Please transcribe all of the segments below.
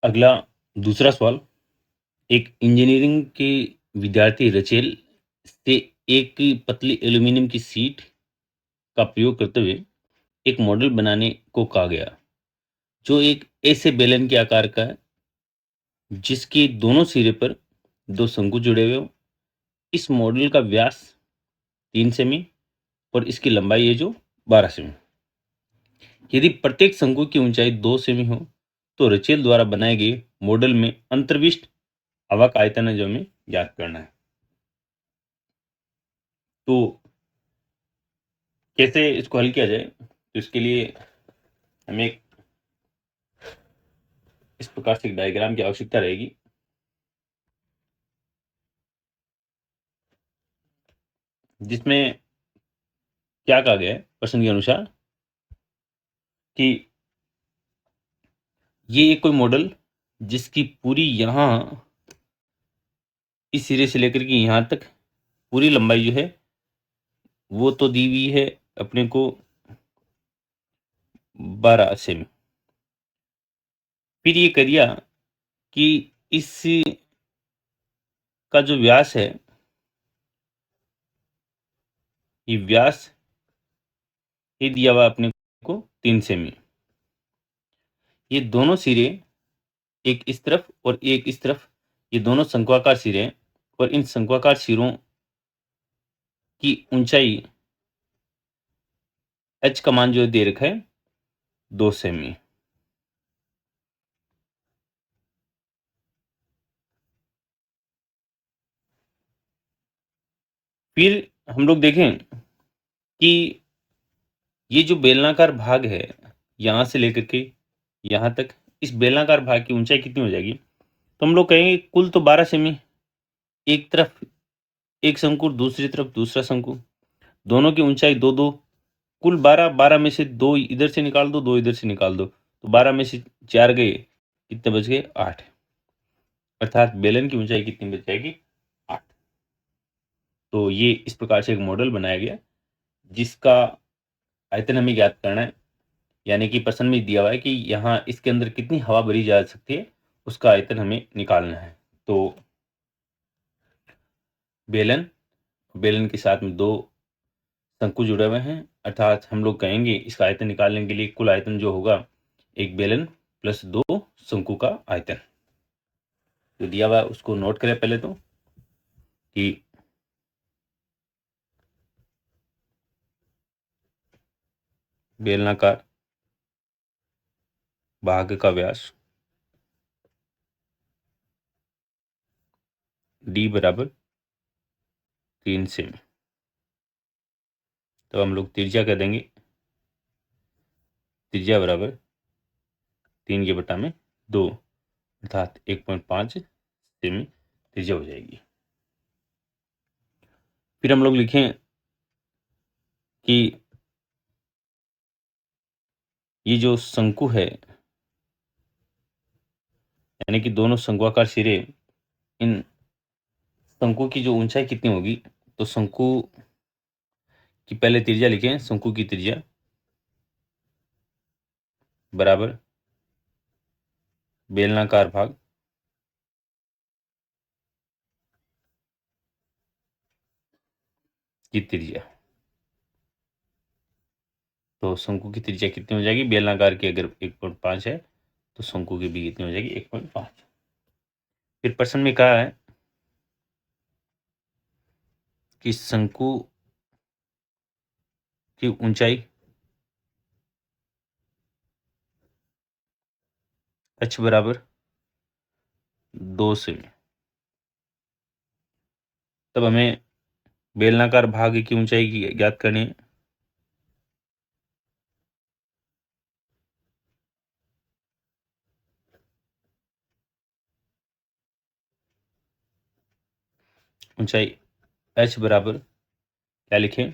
अगला दूसरा सवाल, एक इंजीनियरिंग के विद्यार्थी रचेल से एक पतली एल्यूमीनियम की शीट का प्रयोग करते हुए एक मॉडल बनाने को कहा गया, जो एक ऐसे बेलन के आकार का है, जिसके दोनों सिरे पर दो शंकु जुड़े हुए हों। इस मॉडल का व्यास 3 सेमी और इसकी लंबाई है जो 12 सेमी। यदि प्रत्येक शंकु की ऊंचाई 2 सेमी हो, तो रचेल द्वारा बनाए गए मॉडल में अंतर्विष्ट हवा का आयतन है जो हमें ज्ञात करना है। तो कैसे इसको हल किया जाए? तो इसके लिए हमें इस प्रकार से एक डायग्राम की आवश्यकता रहेगी। जिसमें क्या कहा गया है प्रश्न के अनुसार कि ये एक कोई मॉडल जिसकी पूरी यहाँ इस सिरे से लेकर के यहाँ तक पूरी लंबाई जो है वो तो दी हुई है अपने को 12 सेमी। फिर ये करिया कि इस का जो व्यास है, ये व्यास ये दिया हुआ अपने को 3 सेमी। ये दोनों सिरे एक इस तरफ और एक इस तरफ, ये दोनों शंक्वाकार सिरे हैं और इन शंक्वाकार सिरों की ऊंचाई एच का मान जो दे रखा है 2 सेमी। फिर हम लोग देखें कि ये जो बेलनाकार भाग है यहाँ से लेकर के यहाँ तक, इस बेलनाकार भाग की ऊंचाई कितनी हो जाएगी? तो हम लोग कहेंगे कुल तो 12 सेमी। एक तरफ एक शंकु, दूसरी तरफ दूसरा शंकु, दोनों की ऊंचाई दो दो, कुल 12। 12 में से दो इधर से निकाल दो, दो इधर से निकाल दो, तो 12 में से 4 गए, कितने बच गए? 8। अर्थात बेलन की ऊंचाई कितनी बच जाएगी? 8। तो ये इस प्रकार से एक मॉडल बनाया गया जिसका आयतन हमें ज्ञात करना है, यानी कि प्रश्न में दिया हुआ है कि यहाँ इसके अंदर कितनी हवा भरी जा सकती है, उसका आयतन हमें निकालना है। तो बेलन, बेलन के साथ में दो शंकु जुड़े हुए हैं, अर्थात हम लोग कहेंगे इसका आयतन निकालने के लिए कुल आयतन जो होगा एक बेलन प्लस दो शंकु का आयतन जो दिया हुआ है उसको नोट करें पहले तो कि बेलनाकार भाग का व्यास d बराबर 3 सेमी। तो हम लोग त्रिज्या कह देंगे, त्रिज्या बराबर 3 के बटा में 2, अर्थात 1.5 सेमी त्रिज्या हो जाएगी। फिर हम लोग लिखें कि ये जो शंकु है, यानी कि दोनों शंक्वाकार सिरे, इन शंकु की जो ऊंचाई कितनी होगी? तो शंकु की पहले त्रिज्या लिखें, शंकु की त्रिज्या बराबर बेलनाकार भाग की त्रिज्या। तो शंकु की त्रिज्या कितनी हो जाएगी? बेलनाकार की अगर 1.5 है तो शंकु की भी कितनी हो जाएगी? 1.5। फिर प्रश्न में कहा है कि शंकु की ऊंचाई h बराबर 2 सेमी। तब हमें बेलनाकार भाग की ऊंचाई की ज्ञात करनी है। ऊंचाई h बराबर क्या लिखें?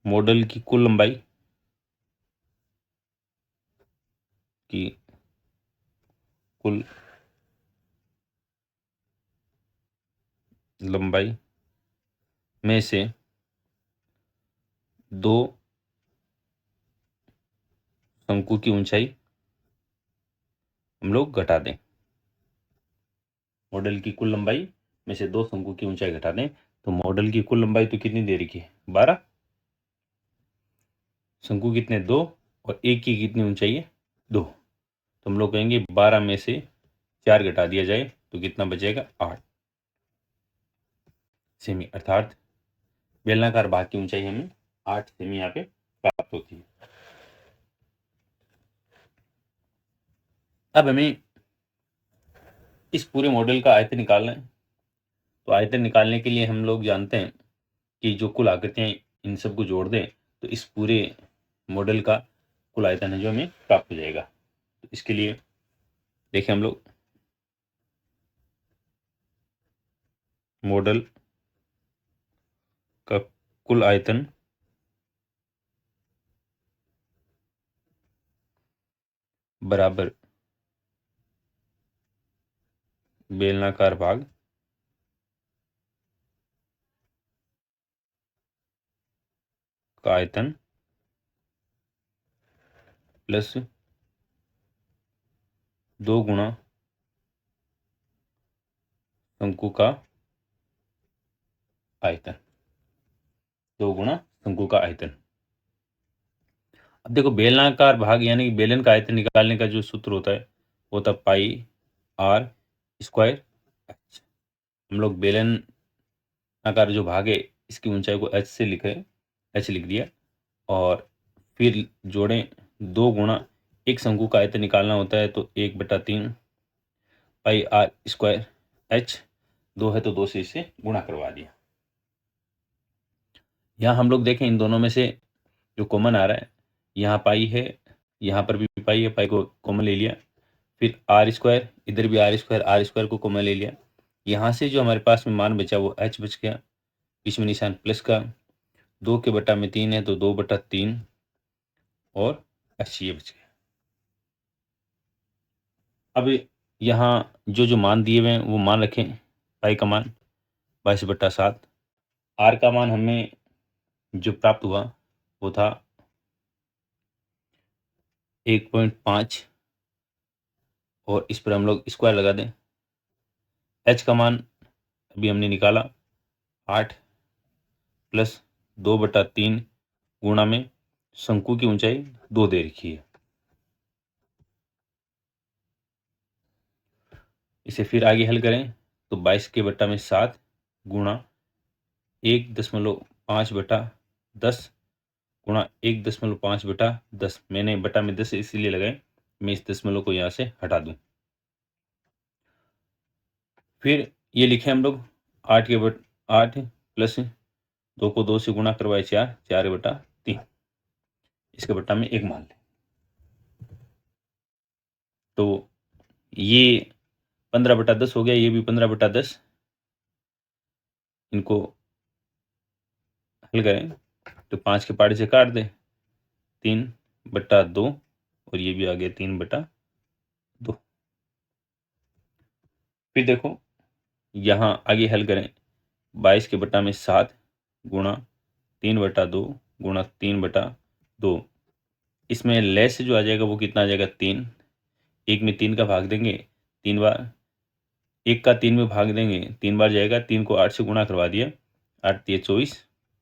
मॉडल की कुल लंबाई की कुल लंबाई में से दो शंकु की ऊंचाई हम लोग घटा दें। मॉडल की कुल लंबाई में से 2 शंकु की ऊंचाई घटा दें, तो मॉडल की कुल लंबाई तो कितनी दे रखी है? 12। शंकु कितने? 2। और एक की कितनी ऊंचाई है? 2। तो हम लोग कहेंगे 12 में से 4 घटा दिया जाए तो कितना बचेगा? 8 सेमी। अर्थात बेलनाकार भाग की ऊंचाई हमें 8 सेमी यहाँ पे प्राप्त होती है। अब हमें इस पूरे मॉडल का आयतन निकालना है। तो आयतन निकालने के लिए हम लोग जानते हैं कि जो कुल आकृतियां इन सबको जोड़ दें तो इस पूरे मॉडल का कुल आयतन है जो हमें प्राप्त हो जाएगा। तो इसके लिए देखें हम लोग मॉडल का कुल आयतन बराबर बेलनाकार भाग का आयतन प्लस 2 गुणा शंकु का आयतन। 2 गुणा शंकु का आयतन। अब देखो बेलनाकार भाग यानी कि बेलन का आयतन निकालने का जो सूत्र होता है वो होता है पाई आर स्क्वायर एच। हम लोग बेलन आकार जो भाग है इसकी ऊंचाई को एच से लिखे, एच लिख दिया और फिर जोड़ें 2 गुणा एक शंकु का आयतन निकालना होता है तो 1/3 पाई आर स्क्वायर एच। 2 है तो 2 से इसे गुणा करवा दिया। यहाँ हम लोग देखें इन दोनों में से जो कॉमन आ रहा है, यहाँ पाई है, यहाँ पर भी पाई है, पाई को कॉमन ले लिया। फिर आर स्क्वायर, इधर भी आर स्क्वायर को कॉमन ले लिया। यहाँ से जो हमारे पास में मान बचा वो एच बच गया, इसमें निशान प्लस का। 2 के बटा में 3 है तो 2/3 और एच ये बच गया। अब यहाँ जो जो मान दिए हुए हैं वो मान रखें। पाई का मान 22/7। आर का मान हमें जो प्राप्त हुआ वो था 1.5 और इस पर हम लोग स्क्वायर लगा दें। एच का मान अभी हमने निकाला 8 प्लस 2/3 गुणा में शंकु की ऊंचाई 2 दे रखी है। इसे फिर आगे हल करें तो 22/7 गुणा 1.5/10 गुणा 1.5/10। मैंने बटा में 10 इसीलिए लगाए, मैं इस दशमलव को यहाँ से हटा दूं। फिर ये लिखे हम लोग 8 प्लस 2 को 2 से गुणा करवाए 4, 4/3। इसके बट्टा में 1 मान लें तो ये 15/10 हो गया, ये भी 15/10। इनको हल करें तो 5 के पहाड़े से काट दें 3/2 और ये भी आ गया 3/2। फिर देखो यहाँ आगे हल करें 22/7 गुणा 3/2 गुणा 3/2। इसमें लेस जो आ जाएगा वो कितना आ जाएगा? 3। एक में 3 का भाग देंगे 3 बार, एक का 3 में भाग देंगे 3 बार जाएगा। 3 को 8 से गुणा करवा दिया, 8 3 24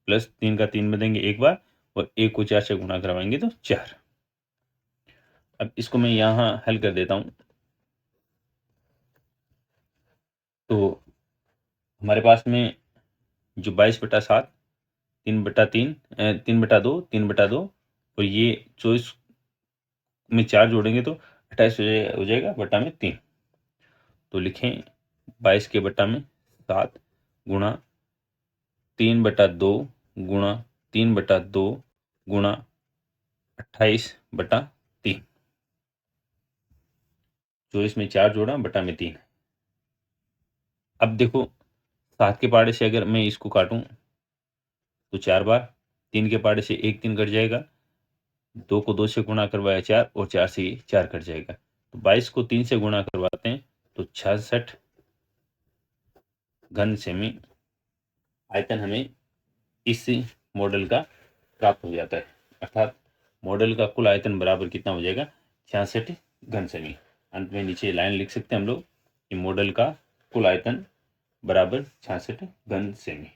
प्लस 3 का 3 में देंगे एक बार और 1 को 4 से गुणा करवाएंगे तो 4। अब इसको मैं यहाँ हल कर देता हूँ तो हमारे पास में जो 22/7 3/3 3/2 3/2 और ये 24 में 4 जोड़ेंगे तो 28 हो जाएगा बटा में 3। तो लिखें 22 के बटा में 7 गुणा 3/2 गुणा 3/2 गुणा 28/3। 24 में 4 जोड़ा बटा में 3। अब देखो 7 के पहाड़े से अगर मैं इसको काटूं तो 4 बार, 3 के पहाड़े से 1 3 कट जाएगा, 2 को 2 से गुणा करवाया 4 और 4 से 4 कट जाएगा। तो 22 को 3 से गुणा करवाते हैं तो 66 घन सेमी आयतन हमें इस मॉडल का प्राप्त हो जाता है। अर्थात मॉडल का कुल आयतन बराबर कितना हो जाएगा? 66 घन सेमी। अंत में नीचे लाइन लिख सकते हैं हम लोग कि मॉडल का कुल आयतन बराबर 66 घन सेमी।